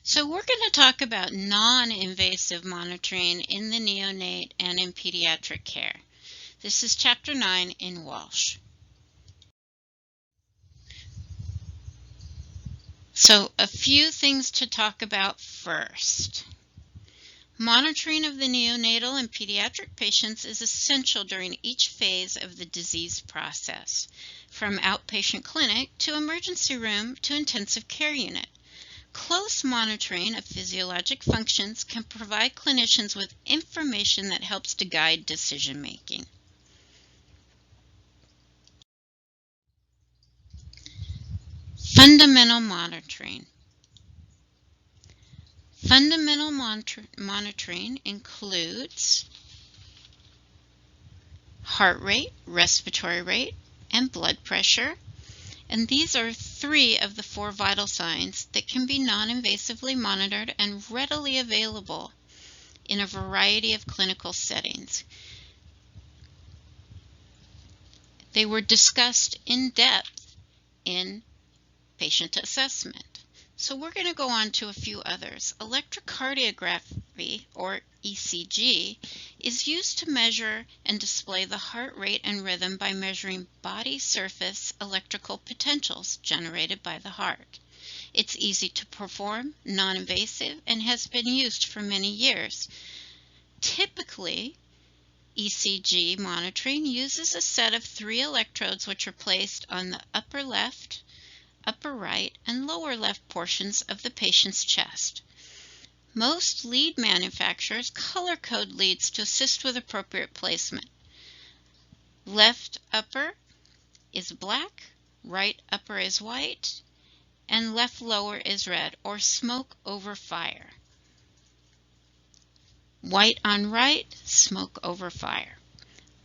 So we're going to talk about non-invasive monitoring in the neonate and in pediatric care. This is Chapter 9 in Walsh. So a few things to talk about first. Monitoring of the neonatal and pediatric patients is essential during each phase of the disease process, from outpatient clinic to emergency room to intensive care unit. Close monitoring of physiologic functions can provide clinicians with information that helps to guide decision-making. Fundamental monitoring. Fundamental monitoring includes heart rate, respiratory rate, and blood pressure. And these are 3 of the 4 vital signs that can be non-invasively monitored and readily available in a variety of clinical settings. They were discussed in depth in patient assessment. So we're going to go on to a few others. Electrocardiography, or ECG, is used to measure and display the heart rate and rhythm by measuring body surface electrical potentials generated by the heart. It's easy to perform, non-invasive, and has been used for many years. Typically, ECG monitoring uses a set of 3 electrodes which are placed on the upper left, upper right, and lower left portions of the patient's chest. Most lead manufacturers color code leads to assist with appropriate placement. Left upper is black, right upper is white, and left lower is red, or smoke over fire. White on right, smoke over fire.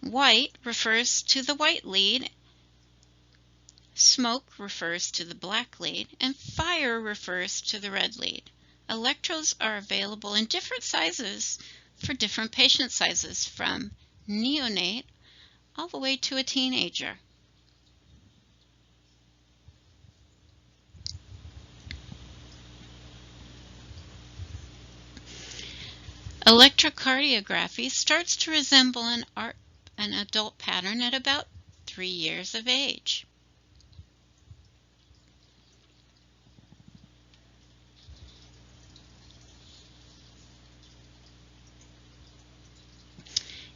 White refers to the white lead, smoke refers to the black lead, and fire refers to the red lead. Electrodes are available in different sizes for different patient sizes, from neonate all the way to a teenager. Electrocardiography starts to resemble an adult pattern at about 3 years of age.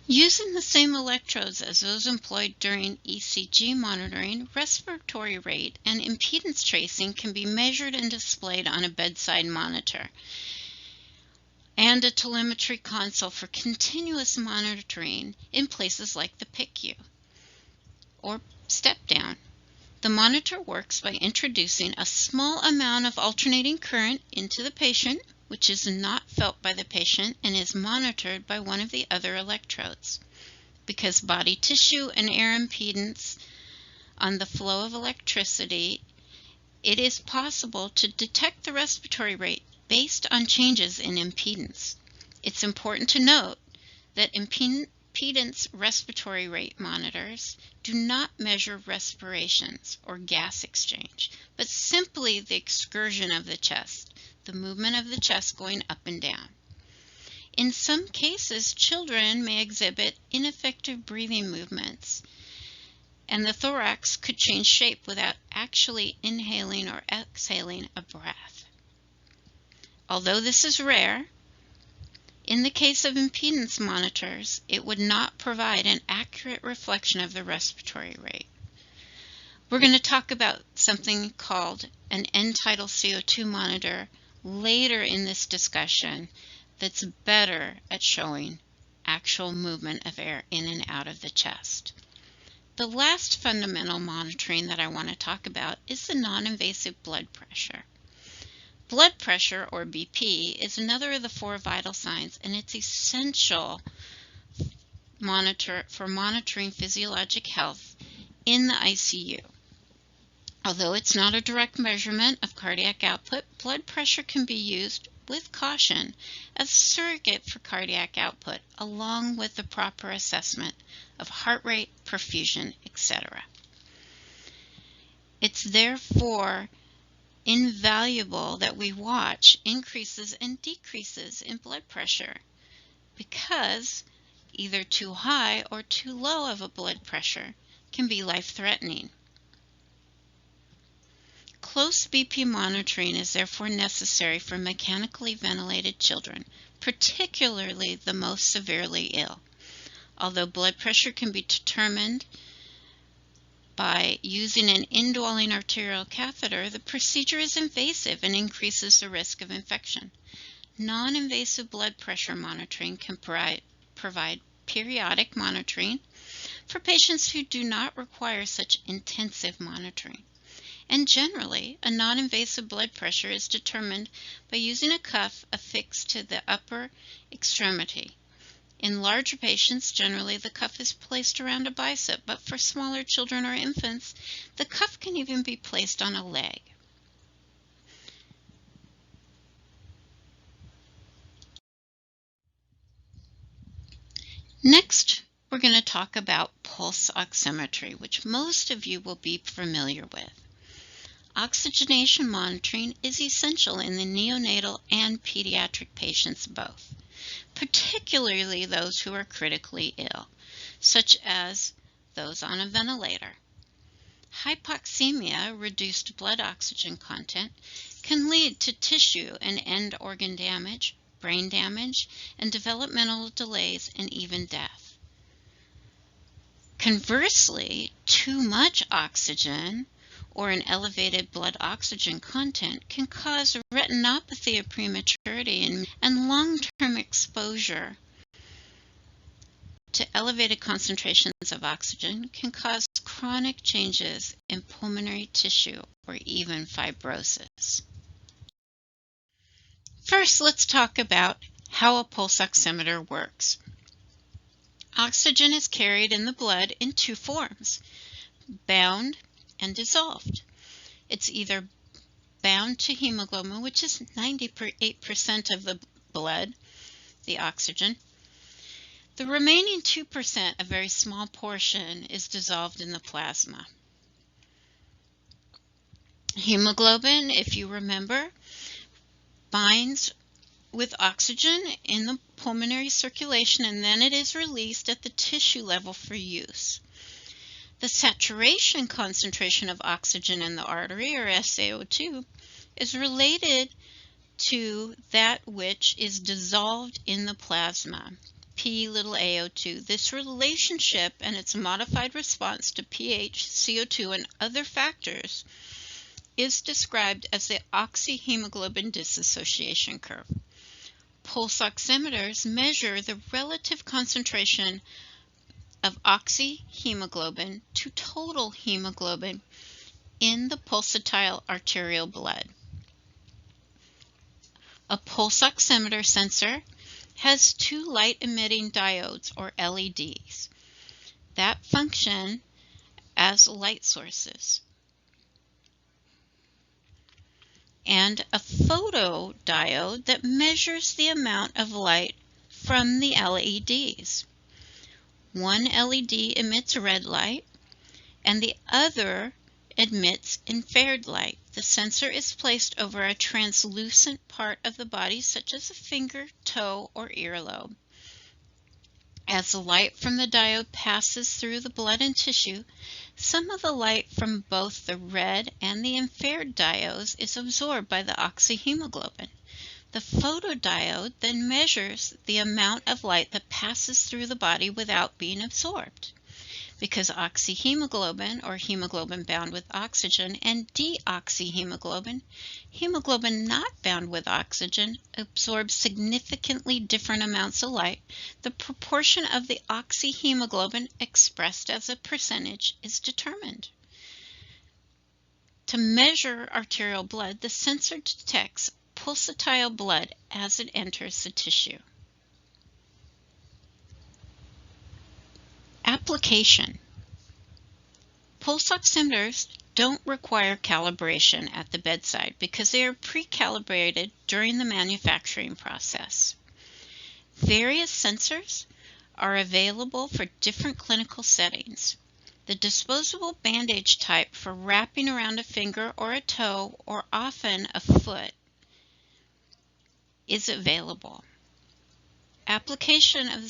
Using the same electrodes as those employed during ECG monitoring, respiratory rate and impedance tracing can be measured and displayed on a bedside monitor and a telemetry console for continuous monitoring in places like the PICU or step-down. The monitor works by introducing a small amount of alternating current into the patient, which is not felt by the patient and is monitored by one of the other electrodes. Because body tissue and air impedance on the flow of electricity, it is possible to detect the respiratory rate based on changes in impedance. It's important to note that impedance respiratory rate monitors do not measure respirations or gas exchange, but simply the excursion of the chest, the movement of the chest going up and down. In some cases, children may exhibit ineffective breathing movements, and the thorax could change shape without actually inhaling or exhaling a breath. Although this is rare, in the case of impedance monitors, it would not provide an accurate reflection of the respiratory rate. We're going to talk about something called an end-tidal CO2 monitor later in this discussion that's better at showing actual movement of air in and out of the chest. The last fundamental monitoring that I want to talk about is the non-invasive blood pressure. Blood pressure, or BP, is another of the 4 vital signs, and it's essential for monitoring physiologic health in the ICU. Although it's not a direct measurement of cardiac output, blood pressure can be used with caution as a surrogate for cardiac output, along with the proper assessment of heart rate, perfusion, etc. It's therefore invaluable that we watch increases and decreases in blood pressure, because either too high or too low of a blood pressure can be life-threatening. Close BP monitoring is therefore necessary for mechanically ventilated children, particularly the most severely ill. Although blood pressure can be determined by using an indwelling arterial catheter, the procedure is invasive and increases the risk of infection. Non-invasive blood pressure monitoring can provide periodic monitoring for patients who do not require such intensive monitoring. And generally, a non-invasive blood pressure is determined by using a cuff affixed to the upper extremity. In larger patients, generally the cuff is placed around a bicep, but for smaller children or infants, the cuff can even be placed on a leg. Next, we're going to talk about pulse oximetry, which most of you will be familiar with. Oxygenation monitoring is essential in the neonatal and pediatric patients both, particularly those who are critically ill, such as those on a ventilator. Hypoxemia, reduced blood oxygen content, can lead to tissue and end organ damage, brain damage, and developmental delays and even death. Conversely, too much oxygen or an elevated blood oxygen content can cause retinopathy of prematurity, and long-term exposure to elevated concentrations of oxygen can cause chronic changes in pulmonary tissue or even fibrosis. First, let's talk about how a pulse oximeter works. Oxygen is carried in the blood in two forms: bound and dissolved. It's either bound to hemoglobin, which is 98% of the blood, the oxygen. The remaining 2%, a very small portion, is dissolved in the plasma. Hemoglobin, if you remember, binds with oxygen in the pulmonary circulation, and then it is released at the tissue level for use. The saturation concentration of oxygen in the artery, or SaO2, is related to that which is dissolved in the plasma, P(a)O2. This relationship and its modified response to pH, CO2, and other factors is described as the oxyhemoglobin dissociation curve. Pulse oximeters measure the relative concentration of oxyhemoglobin to total hemoglobin in the pulsatile arterial blood. A pulse oximeter sensor has two light-emitting diodes, or LEDs, that function as light sources, and a photodiode that measures the amount of light from the LEDs. One LED emits red light, and the other emits infrared light. The sensor is placed over a translucent part of the body, such as a finger, toe, or earlobe. As the light from the diode passes through the blood and tissue, some of the light from both the red and the infrared diodes is absorbed by the oxyhemoglobin. The photodiode then measures the amount of light that passes through the body without being absorbed. Because oxyhemoglobin, or hemoglobin bound with oxygen, and deoxyhemoglobin, hemoglobin not bound with oxygen, absorbs significantly different amounts of light, the proportion of the oxyhemoglobin expressed as a percentage is determined. To measure arterial blood, the sensor detects pulsatile blood as it enters the tissue. Application. Pulse oximeters don't require calibration at the bedside because they are pre-calibrated during the manufacturing process. Various sensors are available for different clinical settings. The disposable bandage type for wrapping around a finger or a toe or often a foot is available. Application of the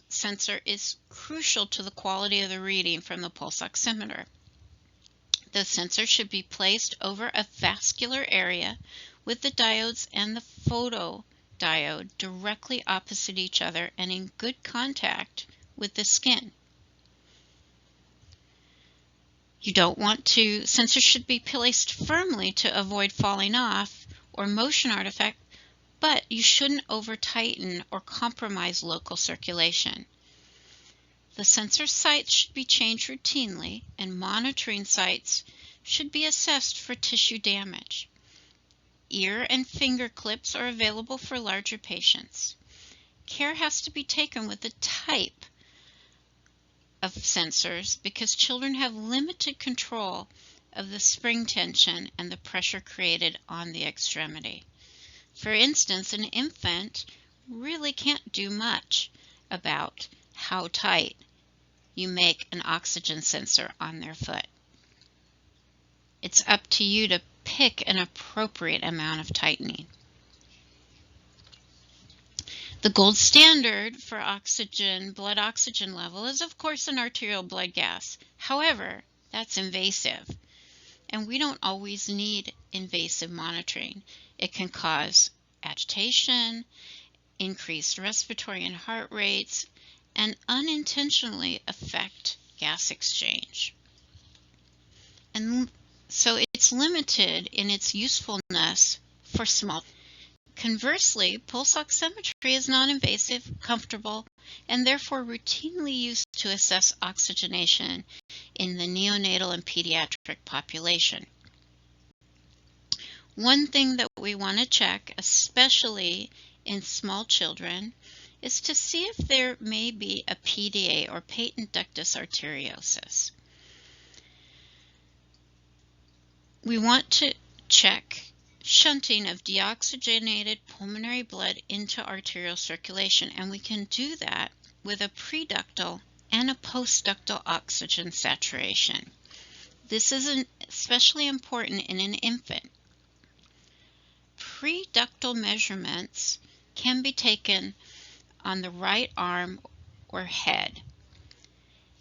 sensor is crucial to the quality of the reading from the pulse oximeter. The sensor should be placed over a vascular area with the diodes and the photodiode directly opposite each other and in good contact with the skin. Sensors should be placed firmly to avoid falling off or motion artifact, but you shouldn't over-tighten or compromise local circulation. The sensor sites should be changed routinely, and monitoring sites should be assessed for tissue damage. Ear and finger clips are available for larger patients. Care has to be taken with the type of sensors because children have limited control of the spring tension and the pressure created on the extremity. For instance, an infant really can't do much about how tight you make an oxygen sensor on their foot. It's up to you to pick an appropriate amount of tightening. The gold standard for blood oxygen level is of course an arterial blood gas. However, that's invasive, and we don't always need invasive monitoring. It can cause agitation, increased respiratory and heart rates, and unintentionally affect gas exchange. And so it's limited in its usefulness for small. Conversely, pulse oximetry is non-invasive, comfortable, and therefore routinely used to assess oxygenation in the neonatal and pediatric population. One thing that we want to check, especially in small children, is to see if there may be a PDA or patent ductus arteriosus. We want to check shunting of deoxygenated pulmonary blood into arterial circulation, and we can do that with a preductal and a postductal oxygen saturation. This is especially important in an infant. Preductal measurements can be taken on the right arm or head.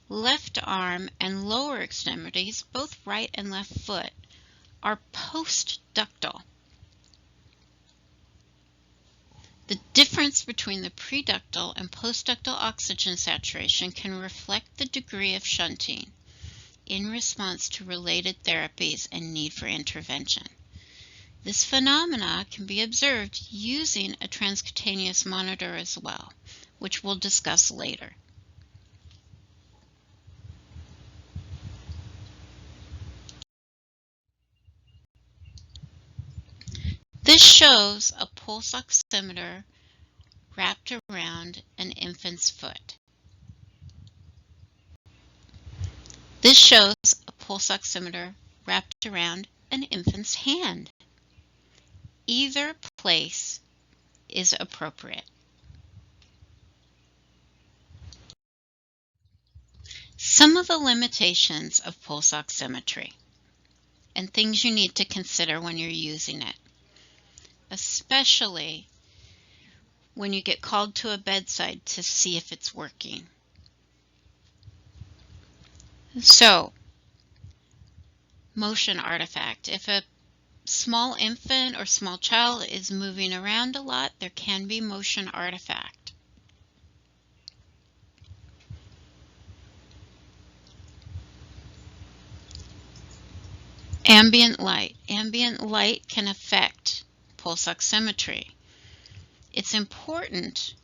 Left arm and lower extremities, both right and left foot, are postductal. The difference between the preductal and postductal oxygen saturation can reflect the degree of shunting in response to related therapies and need for intervention. This phenomena can be observed using a transcutaneous monitor as well, which we'll discuss later. This shows a pulse oximeter wrapped around an infant's foot. This shows a pulse oximeter wrapped around an infant's hand. Either place is appropriate. Some of the limitations of pulse oximetry and things you need to consider when you're using it, especially when you get called to a bedside to see if it's working. So, motion artifact. If a small infant or small child is moving around a lot, there can be motion artifact. Ambient light. Ambient light can affect pulse oximetry. It's important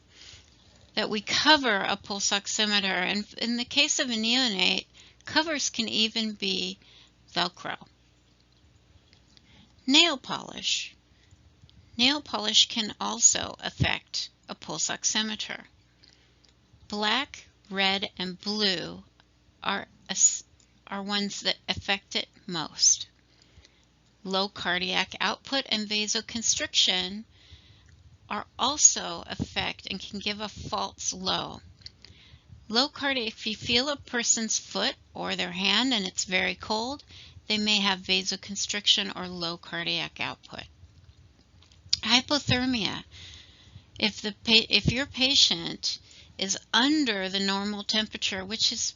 that we cover a pulse oximeter, and in the case of a neonate, covers can even be Velcro. Nail polish. Nail polish can also affect a pulse oximeter. Black, red, and blue are ones that affect it most. Low cardiac output and vasoconstriction are also affect and can give a false low. Low cardiac, if you feel a person's foot or their hand and it's very cold, they may have vasoconstriction or low cardiac output. Hypothermia. If your patient is under the normal temperature, which is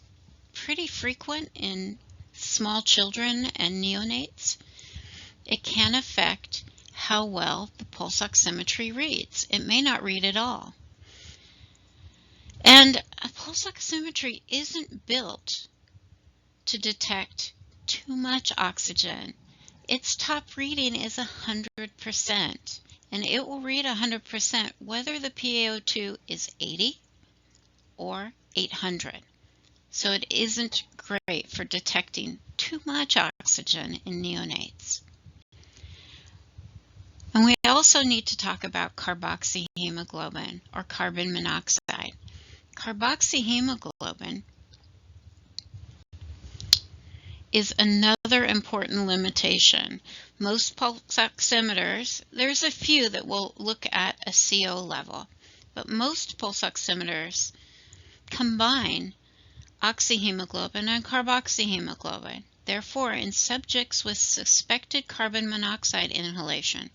pretty frequent in small children and neonates, it can affect how well the pulse oximetry reads. It may not read at all. And a pulse oximetry isn't built to detect too much oxygen. Its top reading is 100%, and it will read 100% whether the PaO2 is 80 or 800. So it isn't great for detecting too much oxygen in neonates. And we also need to talk about carboxyhemoglobin or carbon monoxide. Carboxyhemoglobin is another important limitation. Most pulse oximeters, there's a few that will look at a CO level, but most pulse oximeters combine oxyhemoglobin and carboxyhemoglobin. Therefore, in subjects with suspected carbon monoxide inhalation,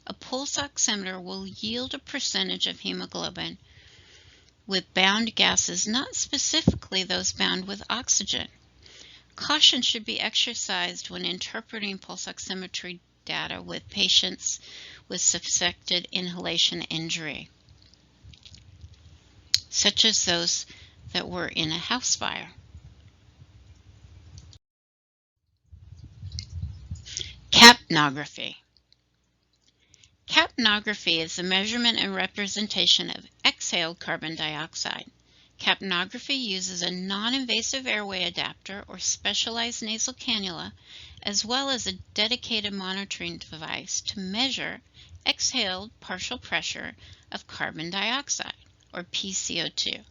a pulse oximeter will yield a percentage of hemoglobin with bound gases, not specifically those bound with oxygen. Caution should be exercised when interpreting pulse oximetry data with patients with suspected inhalation injury, such as those that were in a house fire. Capnography. Capnography is the measurement and representation of exhaled carbon dioxide. Capnography uses a non-invasive airway adapter or specialized nasal cannula, as well as a dedicated monitoring device to measure exhaled partial pressure of carbon dioxide, or PCO2,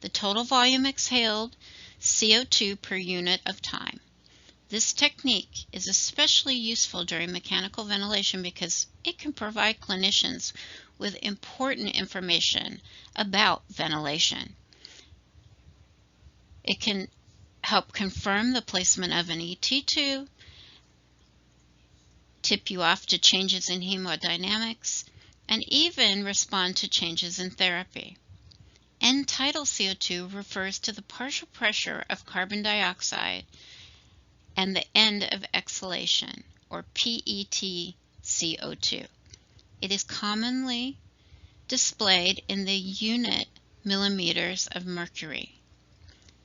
the total volume exhaled CO2 per unit of time. This technique is especially useful during mechanical ventilation because it can provide clinicians with important information about ventilation. It can help confirm the placement of an ET tube, tip you off to changes in hemodynamics, and even respond to changes in therapy. End-tidal CO2 refers to the partial pressure of carbon dioxide and the end of exhalation, or PET-CO2. It is commonly displayed in the unit millimeters of mercury.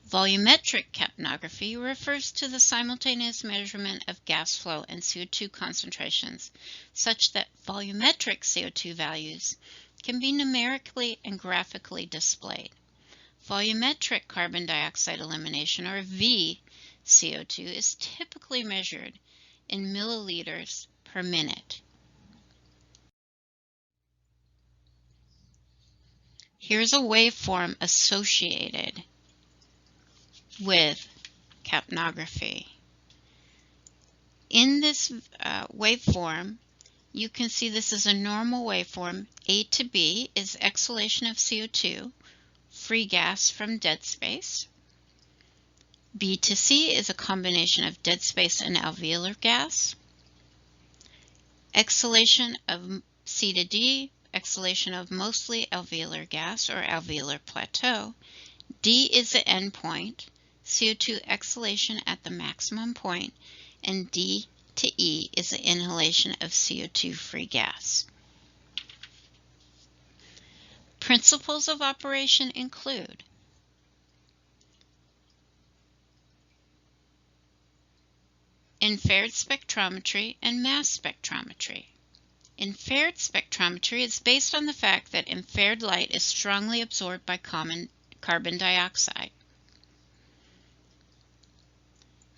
Volumetric capnography refers to the simultaneous measurement of gas flow and CO2 concentrations, such that volumetric CO2 values can be numerically and graphically displayed. Volumetric carbon dioxide elimination, or VCO2, is typically measured in milliliters per minute. Here's a waveform associated with capnography. In this waveform, you can see this is a normal waveform. A to B is exhalation of CO2, free gas from dead space. B to C is a combination of dead space and alveolar gas. Exhalation of C to D, exhalation of mostly alveolar gas or alveolar plateau. D is the end point, CO2 exhalation at the maximum point, and D to E is the inhalation of CO2 free gas. Principles of operation include infrared spectrometry and mass spectrometry. Infrared spectrometry is based on the fact that infrared light is strongly absorbed by carbon dioxide.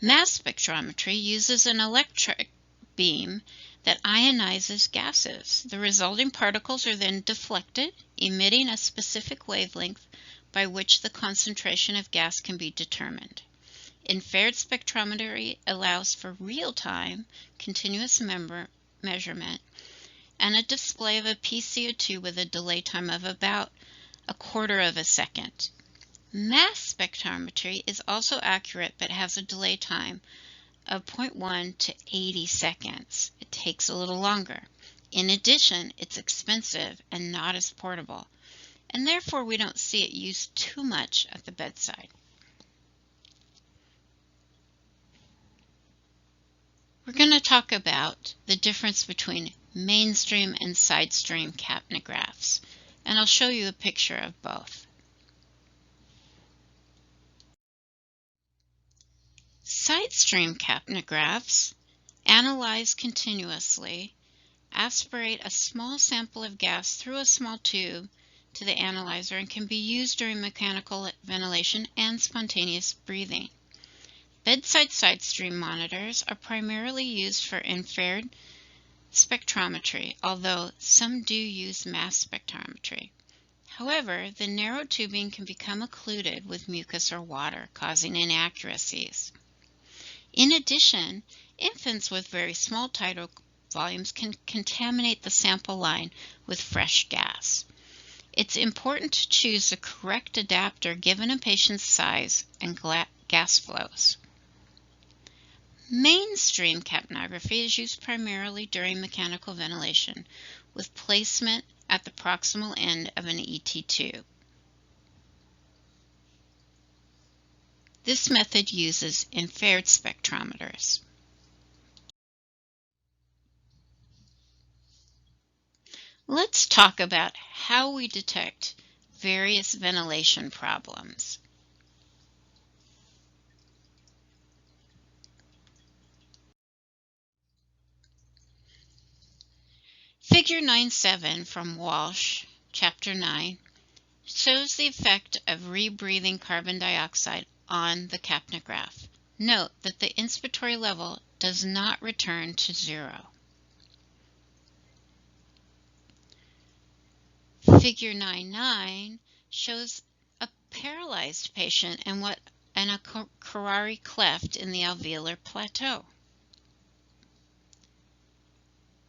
Mass spectrometry uses an electric beam that ionizes gases. The resulting particles are then deflected, emitting a specific wavelength by which the concentration of gas can be determined. Infrared spectrometry allows for real-time, continuous measurement and a display of a PCO2 with a delay time of about 1/4 of a second. Mass spectrometry is also accurate but has a delay time of 0.1 to 80 seconds. It takes a little longer. In addition, it's expensive and not as portable, and therefore we don't see it used too much at the bedside. We're going to talk about the difference between mainstream and side-stream capnographs, and I'll show you a picture of both. Side-stream capnographs analyze continuously, aspirate a small sample of gas through a small tube to the analyzer, and can be used during mechanical ventilation and spontaneous breathing. Bedside side-stream monitors are primarily used for infrared spectrometry, although some do use mass spectrometry. However, the narrow tubing can become occluded with mucus or water, causing inaccuracies. In addition, infants with very small tidal volumes can contaminate the sample line with fresh gas. It's important to choose the correct adapter given a patient's size and gas flows. Mainstream capnography is used primarily during mechanical ventilation, with placement at the proximal end of an ET tube. This method uses infrared spectrometers. Let's talk about how we detect various ventilation problems. Figure 9.7 from Walsh, Chapter 9, shows the effect of rebreathing carbon dioxide on the capnograph. Note that the inspiratory level does not return to zero. Figure 9.9 shows a paralyzed patient and a coronary cleft in the alveolar plateau.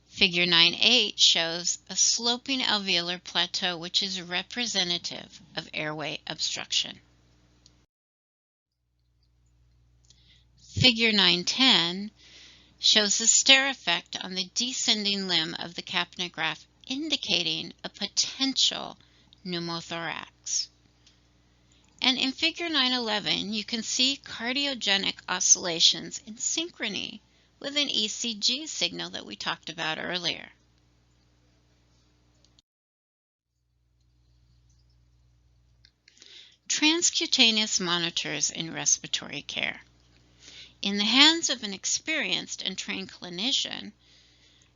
Figure 9.8 shows a sloping alveolar plateau, which is representative of airway obstruction. Figure 9.10 shows the stair effect on the descending limb of the capnograph, indicating a potential pneumothorax. And in Figure 9.11, you can see cardiogenic oscillations in synchrony with an ECG signal that we talked about earlier. Transcutaneous monitors in respiratory care. In the hands of an experienced and trained clinician,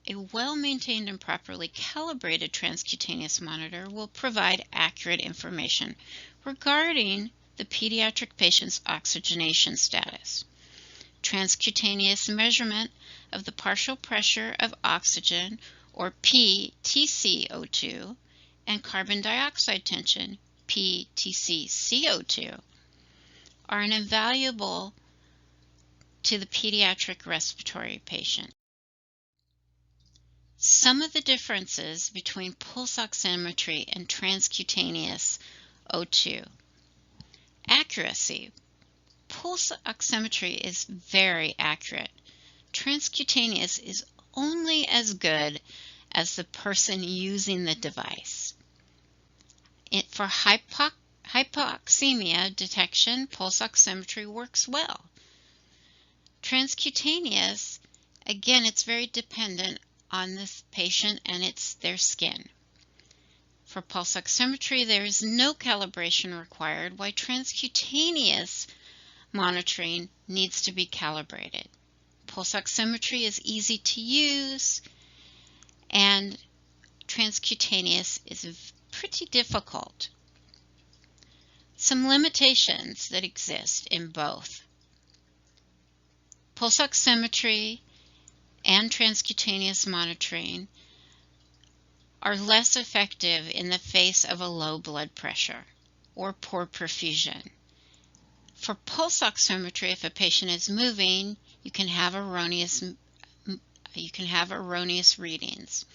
a well-maintained and properly calibrated transcutaneous monitor will provide accurate information regarding the pediatric patient's oxygenation status. Transcutaneous measurement of the partial pressure of oxygen, or PTCO2, and carbon dioxide tension, PTCCO2, are invaluable to the pediatric respiratory patient. Some of the differences between pulse oximetry and transcutaneous O2. Accuracy. Pulse oximetry is very accurate. Transcutaneous is only as good as the person using the device. For hypoxemia detection, pulse oximetry works well. Transcutaneous, again, it's very dependent on this patient and their skin. For pulse oximetry, there is no calibration required, while transcutaneous monitoring needs to be calibrated. Pulse oximetry is easy to use, and transcutaneous is pretty difficult. Some limitations that exist in both. Pulse oximetry and transcutaneous monitoring are less effective in the face of a low blood pressure or poor perfusion. For pulse oximetry, if a patient is moving, you can have erroneous readings.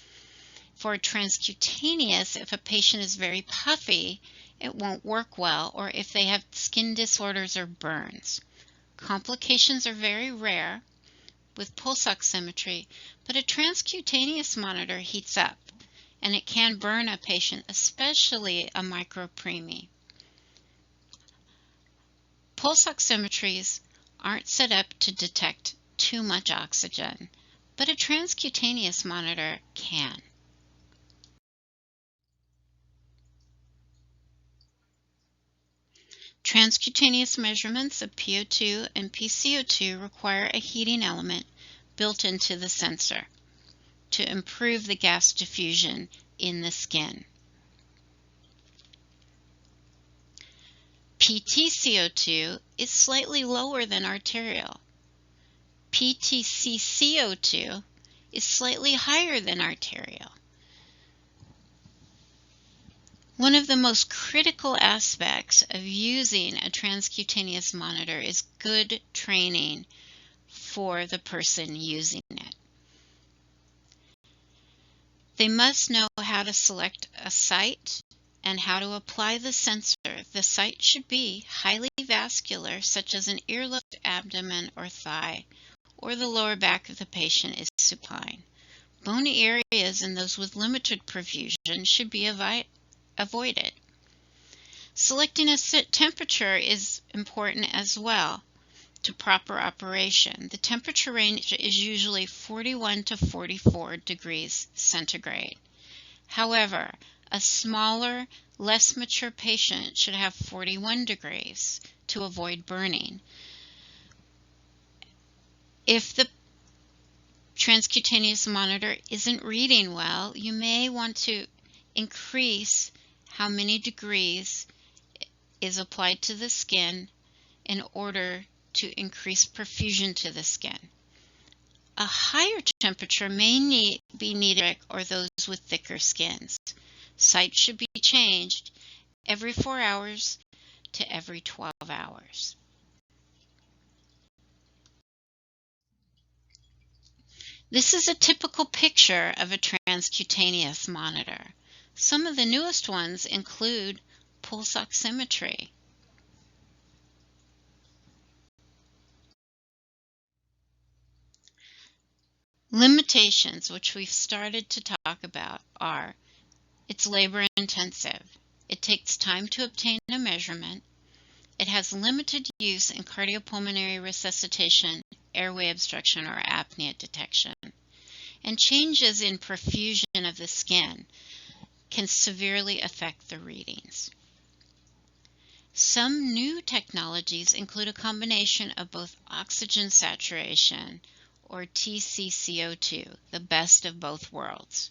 For transcutaneous, if a patient is very puffy, it won't work well, or if they have skin disorders or burns. Complications are very rare with pulse oximetry, but a transcutaneous monitor heats up, and it can burn a patient, especially a micropreemie. Pulse oximetries aren't set up to detect too much oxygen, but a transcutaneous monitor can. Transcutaneous measurements of PO2 and PCO2 require a heating element built into the sensor to improve the gas diffusion in the skin. PtCO2 is slightly lower than arterial. PtCCO2 is slightly higher than arterial. One of the most critical aspects of using a transcutaneous monitor is good training for the person using it. They must know how to select a site and how to apply the sensor. The site should be highly vascular, such as an earlobe, abdomen, or thigh, or the lower back of the patient is supine. Bony areas and those with limited perfusion should be avoided. Selecting a temperature is important as well to proper operation. The temperature range is usually 41 to 44 degrees centigrade. However, a smaller, less mature patient should have 41 degrees to avoid burning. If the transcutaneous monitor isn't reading well, you may want to increase how many degrees is applied to the skin in order to increase perfusion to the skin. A higher temperature may be needed or those with thicker skins. Sites should be changed every 4 hours to every 12 hours. This is a typical picture of a transcutaneous monitor. Some of the newest ones include pulse oximetry. Limitations, which we've started to talk about, are it's labor intensive. It takes time to obtain a measurement. It has limited use in cardiopulmonary resuscitation, airway obstruction, or apnea detection. And changes in perfusion of the skin can severely affect the readings. Some new technologies include a combination of both oxygen saturation, or TCCO2, the best of both worlds.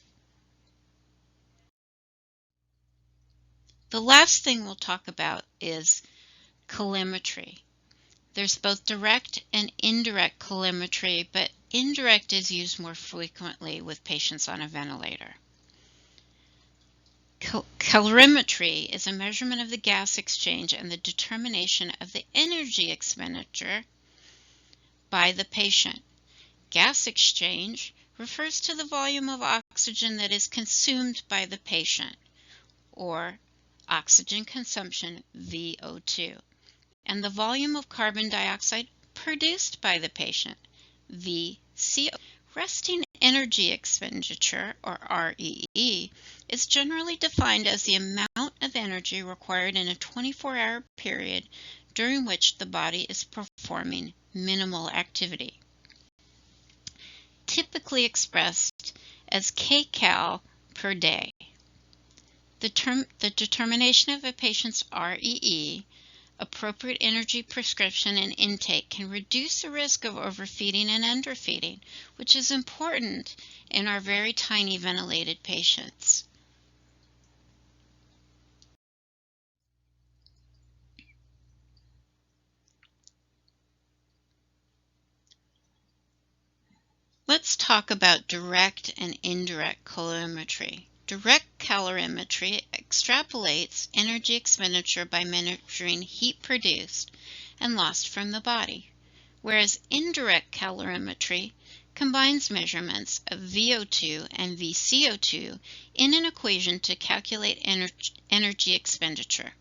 The last thing we'll talk about is colorimetry. There's both direct and indirect colorimetry, but indirect is used more frequently with patients on a ventilator. Colorimetry is a measurement of the gas exchange and the determination of the energy expenditure by the patient. Gas exchange refers to the volume of oxygen that is consumed by the patient, or oxygen consumption, VO2, and the volume of carbon dioxide produced by the patient, VCO. Resting energy expenditure, or REE, is generally defined as the amount of energy required in a 24-hour period during which the body is performing minimal activity, typically expressed as kcal per day. The determination of a patient's REE, appropriate energy prescription and intake, can reduce the risk of overfeeding and underfeeding, which is important in our very tiny ventilated patients. Let's talk about direct and indirect colorimetry. Direct calorimetry extrapolates energy expenditure by measuring heat produced and lost from the body, whereas indirect calorimetry combines measurements of VO2 and VCO2 in an equation to calculate energy expenditure.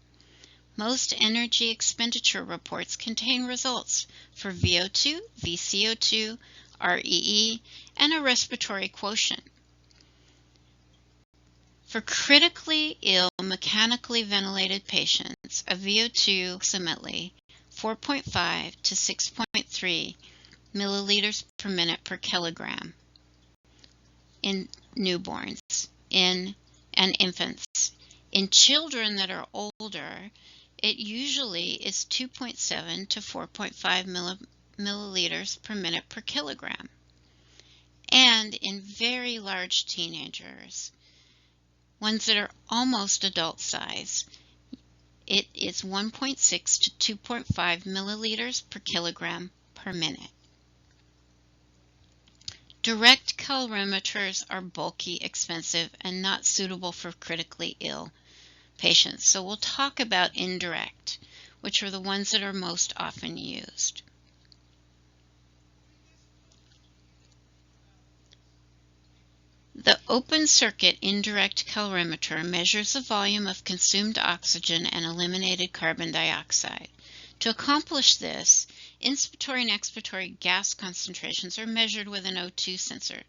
Most energy expenditure reports contain results for VO2, VCO2, REE, and a respiratory quotient. For critically ill mechanically ventilated patients, a VO2 approximately 4.5 to 6.3 milliliters per minute per kilogram in newborns and infants. In children that are older, it usually is 2.7 to 4.5 milliliters per minute per kilogram. And in very large teenagers, ones that are almost adult size, it is 1.6 to 2.5 milliliters per kilogram per minute. Direct calorimeters are bulky, expensive, and not suitable for critically ill patients. So we'll talk about indirect, which are the ones that are most often used. The open-circuit indirect calorimeter measures the volume of consumed oxygen and eliminated carbon dioxide. To accomplish this, inspiratory and expiratory gas concentrations are measured with an O2 sensor,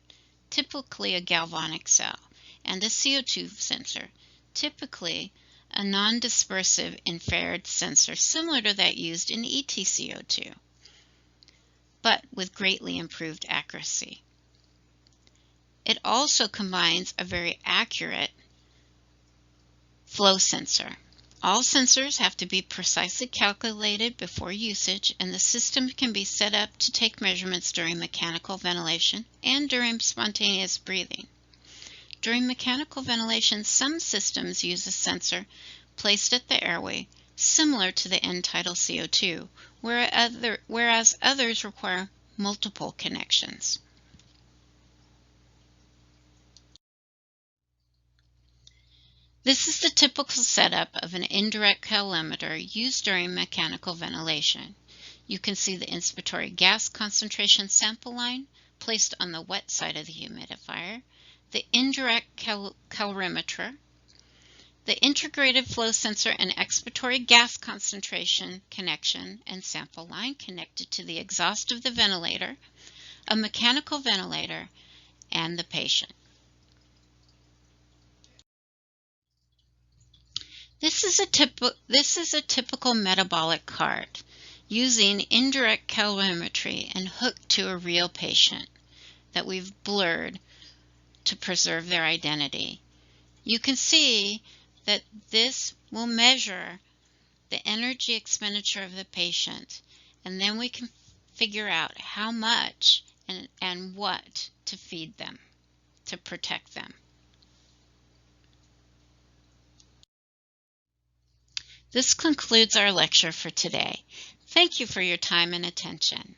typically a galvanic cell, and a CO2 sensor, typically a non-dispersive infrared sensor similar to that used in EtCO2, but with greatly improved accuracy. It also combines a very accurate flow sensor. All sensors have to be precisely calculated before usage, and the system can be set up to take measurements during mechanical ventilation and during spontaneous breathing. During mechanical ventilation, some systems use a sensor placed at the airway, similar to the end-tidal CO2, whereas others require multiple connections. This is the typical setup of an indirect calorimeter used during mechanical ventilation. You can see the inspiratory gas concentration sample line placed on the wet side of the humidifier, the indirect calorimeter, the integrated flow sensor and expiratory gas concentration connection and sample line connected to the exhaust of the ventilator, a mechanical ventilator, and the patient. This is a typical metabolic cart using indirect calorimetry and hooked to a real patient that we've blurred to preserve their identity. You can see that this will measure the energy expenditure of the patient, and then we can figure out how much and what to feed them to protect them. This concludes our lecture for today. Thank you for your time and attention.